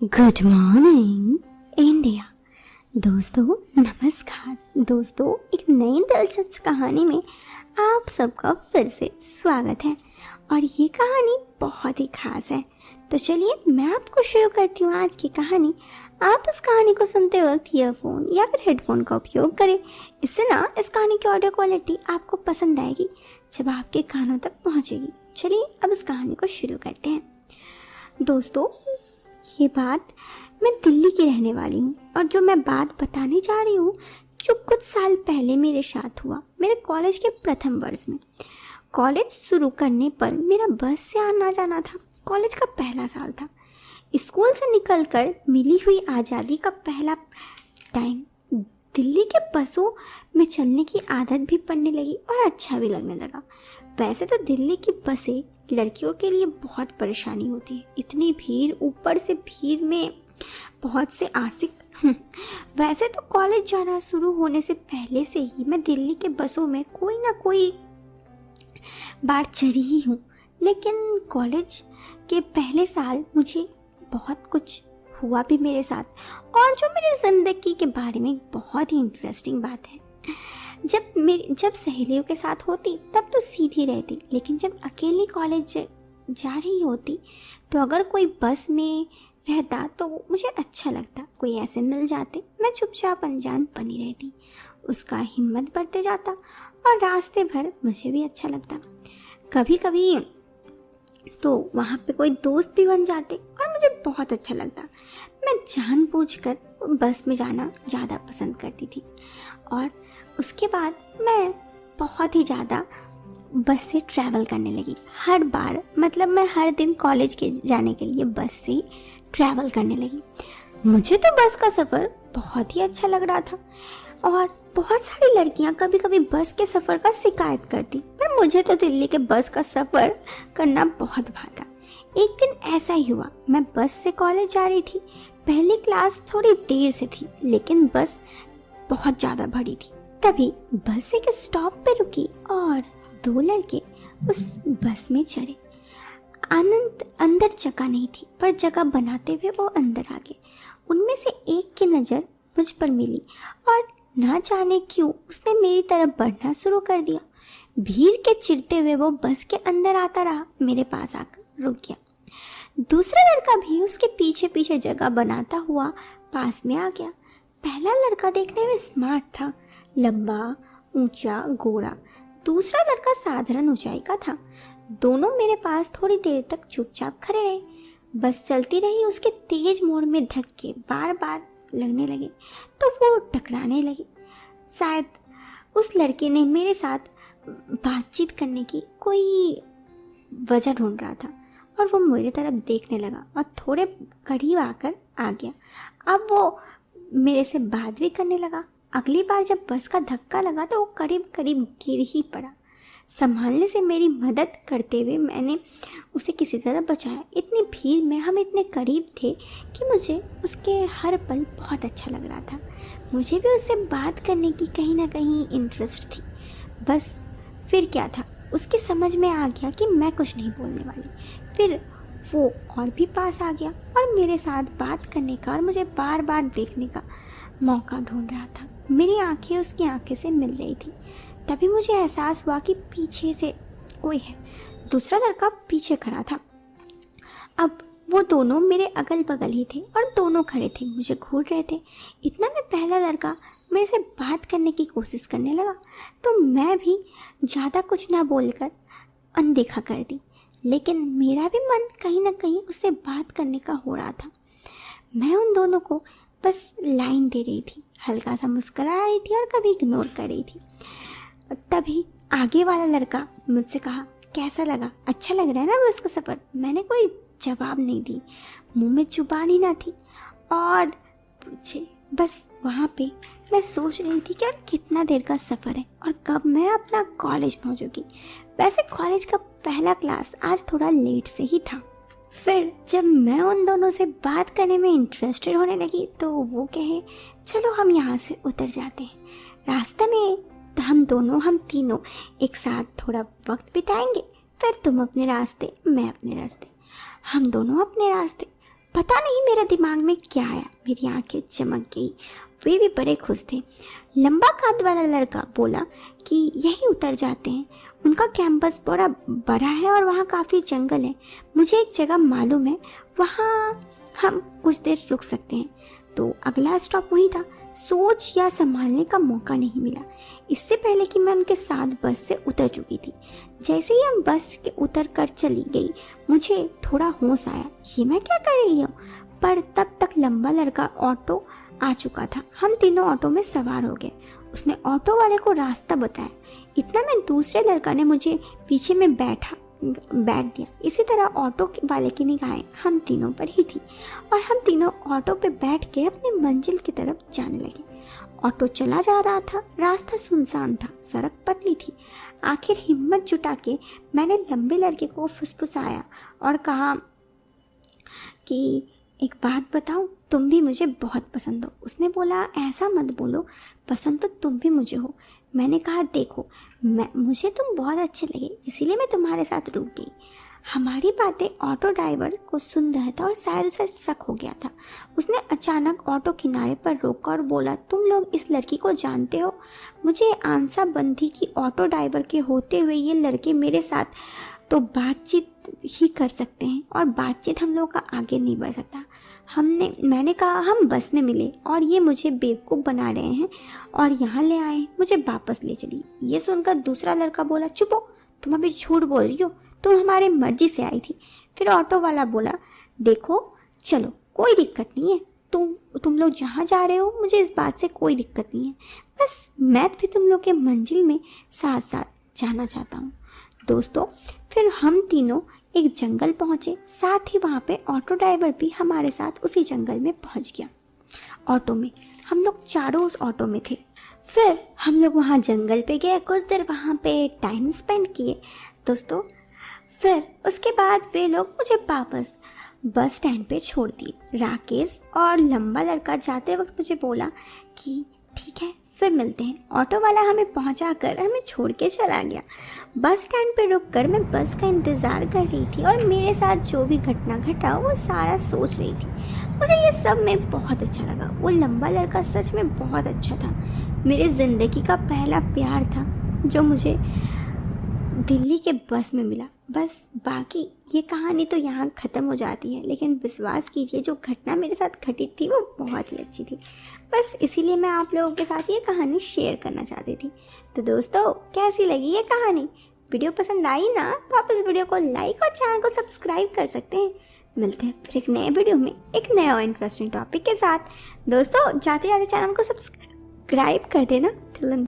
Good morning India. दोस्तों नमस्कार। दोस्तों एक नई दिलचस्प कहानी में आप सबका फिर से स्वागत है और ये कहानी बहुत ही खास है। तो चलिए मैं आपको शुरू करती हूँ आज की कहानी। आप इस कहानी को सुनते वक्त ईयरफोन या फिर हेडफोन का उपयोग करें। इससे ना इस कहानी की ऑडियो क्वालिटी आपको पसंद आएगी जब आपके कानों तक पहुँचेगी। चलिए अब इस कहानी को शुरू करते हैं। दोस्तों ये बात मैं दिल्ली की रहने वाली हूँ और जो मैं बात बताने जा रही हूँ जो कुछ साल पहले मेरे साथ हुआ मेरे कॉलेज के प्रथम वर्ष में। कॉलेज शुरू करने पर मेरा बस से आना जाना था। कॉलेज का पहला साल था। स्कूल से निकलकर मिली हुई आज़ादी का पहला टाइम। दिल्ली के बसों में चलने की आदत भी पड़ने लगी और अच्छा भी लगने लगा। वैसे तो दिल्ली की बसें लड़कियों के लिए बहुत परेशानी होती है। इतनी भीड़, ऊपर से भीड़ में बहुत से आशिक। वैसे तो कॉलेज जाना शुरू होने से पहले से ही मैं दिल्ली के बसों में कोई ना कोई बार चढ़ी ही हूँ, लेकिन कॉलेज के पहले साल मुझे बहुत कुछ हुआ भी मेरे साथ और जो मेरी ज़िंदगी के बारे में बहुत ही इंटरेस्टिंग बात है। जब सहेलियों के साथ होती तब तो सीधी रहती, लेकिन जब अकेली कॉलेज जा रही होती तो अगर कोई बस में रहता तो मुझे अच्छा लगता। कोई ऐसे मिल जाते, मैं चुपचाप अनजान बनी रहती। उसका हिम्मत बढ़ते जाता और रास्ते भर मुझे भी अच्छा लगता। कभी कभी तो वहाँ पे कोई दोस्त भी बन जाते और मुझे बहुत अच्छा लगता। मैं जानबूझकर बस में जाना ज़्यादा पसंद करती थी और उसके बाद मैं बहुत ही ज़्यादा बस से ट्रैवल करने लगी। हर बार मतलब मैं हर दिन कॉलेज के जाने के लिए बस से ट्रैवल करने लगी। मुझे तो बस का सफ़र बहुत ही अच्छा लग रहा था और बहुत सारी लड़कियां कभी कभी बस के सफ़र का शिकायत करती, पर मुझे तो दिल्ली के बस का सफ़र करना बहुत भाता। एक दिन ऐसा ही हुआ, मैं बस से कॉलेज जा रही थी। पहली क्लास थोड़ी देर से थी लेकिन बस बहुत ज़्यादा भरी थी। तभी बस एक स्टॉप पे रुकी और दो लड़के उस बस में चढ़े। अंदर जगह नहीं थी, पर जगह बनाते हुए वो अंदर आ गए। उनमें से एक की नज़र मुझ पर मिली और ना जाने क्यों उसने मेरी तरफ बढ़ना शुरू कर दिया। भीड़ के चिरते हुए वो बस के अंदर आता रहा, मेरे पास आकर रुक गया। दूसरा लड़का भी उसके पीछे पीछे जगह बनाता हुआ पास में आ गया। पहला लड़का देखने में स्मार्ट था, लंबा, ऊंचा, गोरा। दूसरा लड़का साधारण ऊंचाई का था। दोनों मेरे पास थोड़ी देर तक चुपचाप खड़े रहे। बस चलती रही। उसके तेज मोड़ में धक्के बार बार लगने लगे तो वो टकराने लगी। शायद उस लड़के ने मेरे साथ बातचीत करने की कोई वजह ढूंढ रहा था और वो मेरी तरफ देखने लगा और थोड़े करीब आकर आ गया। अब वो मेरे से बात भी करने लगा। अगली बार जब बस का धक्का लगा तो वो करीब करीब गिर ही पड़ा। संभालने से मेरी मदद करते हुए मैंने उसे किसी तरह बचाया। इतनी भीड़ में हम इतने करीब थे कि मुझे उसके हर पल बहुत अच्छा लग रहा था। मुझे भी उससे बात करने की कहीं ना कहीं इंटरेस्ट थी। बस फिर क्या था, उसकी समझ में आ गया कि मैं कुछ नहीं बोलने वाली। फिर वो और भी पास आ गया और मेरे साथ बात करने का और मुझे बार बार देखने का मौका ढूंढ रहा था। मेरी आंखें उसकी आंखें से मिल रही थी। तभी मुझे एहसास हुआ कि पीछे से कोई है। दूसरा लड़का पीछे खड़ा था। अब वो दोनों मेरे अगल बगल ही थे और दोनों खड़े थे, मुझे घूर रहे थे। इतना में पहला लड़का मेरे से बात करने की कोशिश करने लगा तो मैं भी ज़्यादा कुछ ना बोलकर अनदेखा कर दी, लेकिन मेरा भी मन कहीं ना कहीं उससे बात करने का हो रहा था। मैं उन दोनों को बस लाइन दे रही थी, हल्का सा मुस्कुरा रही थी और कभी इग्नोर कर रही थी। तभी आगे वाला लड़का मुझसे कहा, कैसा लगा? अच्छा लग रहा है ना बस का सफ़र? मैंने कोई जवाब नहीं दी, मुंह में जुबान ही ना थी और पूछे। बस वहाँ पे मैं सोच रही थी कि यार कितना देर का सफ़र है और कब मैं अपना कॉलेज पहुँचूँगी। वैसे कॉलेज का पहला क्लास आज थोड़ा लेट से ही था। फिर जब मैं उन दोनों से बात करने में इंटरेस्टेड होने लगी तो वो कहे, चलो हम यहाँ से उतर जाते हैं। रास्ते में तो हम तीनों एक साथ थोड़ा वक्त बिताएंगे। फिर तुम अपने रास्ते, मैं अपने रास्ते। हम दोनों अपने रास्ते। पता नहीं मेरे दिमाग में क्या आया, मेरी आंखें चमक गई। वे भी बड़े खुश थे। लंबा कद वाला लड़का बोला कि यही उतर जाते हैं, उनका कैंपस बड़ा बड़ा है और वहाँ काफ़ी जंगल है। मुझे एक जगह मालूम है, वहाँ हम कुछ देर रुक सकते हैं। तो अगला स्टॉप वही था। सोच या संभालने का मौका नहीं मिला। इससे पहले कि मैं उनके साथ बस से उतर चुकी थी। जैसे ही हम बस के उतर कर चली गई, मुझे थोड़ा होश आया, ये मैं क्या कर रही हूँ। पर तब तक लंबा लड़का ऑटो आ चुका था। हम तीनों ऑटो में सवार हो गए। उसने ऑटो वाले को रास्ता बताया। इतना में दूसरे लड़का ने मुझे पीछे में बैठ दिया। इसी तरह ऑटो वाले की निगाहें हम तीनों पर ही थी और हम तीनों ऑटो पे बैठ के अपनी मंजिल की तरफ जाने लगे। ऑटो चला जा रहा था। रास्ता सुनसान था, सड़क पतली थी। आखिर हिम्मत जुटा के मैंने लंबे लड़के को फुसफुसाया और कहा कि एक बात बताऊं, तुम भी मुझे बहुत पसंद हो। उसने बोला, ऐसा मत बोलो, पसंद तो तुम भी मुझे हो। मैंने कहा, देखो मुझे तुम बहुत अच्छे लगे, इसीलिए मैं तुम्हारे साथ रुक गई। हमारी बातें ऑटो ड्राइवर को सुन रहा था और शायद उसे शक हो गया था। उसने अचानक ऑटो किनारे पर रोका और बोला, तुम लोग इस लड़की को जानते हो? मुझे आंसा बंधी कि ऑटो ड्राइवर के होते हुए ये लड़के मेरे साथ तो बातचीत ही कर सकते हैं और बातचीत हम लोगों का आगे नहीं बढ़ सकता। मैंने कहा, हम बस में मिले और ये मुझे बेवकूफ़ बना रहे हैं और यहाँ ले आए, मुझे वापस ले चली। ये सुनकर दूसरा लड़का बोला, चुप हो, तुम अभी झूठ बोल रही हो, तुम हमारी मर्जी से आई थी। फिर ऑटो वाला बोला, देखो चलो कोई दिक्कत नहीं है, तुम लोग जहाँ जा रहे हो मुझे इस बात से कोई दिक्कत नहीं है, बस मैं भी तुम लोग के मंजिल में साथ साथ जाना चाहता हूँ। दोस्तों, फिर हम तीनों एक जंगल पहुँचे। साथ ही वहाँ पे ऑटो ड्राइवर भी हमारे साथ उसी जंगल में पहुँच गया। ऑटो में हम लोग चारों उस ऑटो में थे। फिर हम लोग वहाँ जंगल पे गए, कुछ देर वहाँ पे टाइम स्पेंड किए दोस्तों। फिर उसके बाद वे लोग मुझे वापस बस स्टैंड पे छोड़ दिए। राकेश और लंबा लड़का जाते वक्त मुझे बोला कि ठीक है, फिर मिलते हैं। ऑटो वाला हमें पहुंचा कर हमें छोड़ के चला गया। बस स्टैंड पे रुक कर मैं बस का इंतज़ार कर रही थी और मेरे साथ जो भी घटना घटा वो सारा सोच रही थी। मुझे ये सब में बहुत अच्छा लगा। वो लंबा लड़का सच में बहुत अच्छा था। मेरी ज़िंदगी का पहला प्यार था जो मुझे दिल्ली के बस में मिला। बस बाकी ये कहानी तो यहाँ ख़त्म हो जाती है, लेकिन विश्वास कीजिए जो घटना मेरे साथ घटी थी वो बहुत ही अच्छी थी। बस इसीलिए मैं आप लोगों के साथ ये कहानी शेयर करना चाहती थी। तो दोस्तों, कैसी लगी ये कहानी? वीडियो पसंद आई ना, तो आप इस वीडियो को लाइक और चैनल को सब्सक्राइब कर सकते हैं। मिलते हैं फिर एक नए वीडियो में एक नए और इंटरेस्टिंग टॉपिक के साथ। दोस्तों, जाते जाते चैनल को सब्सक्राइब कर देना।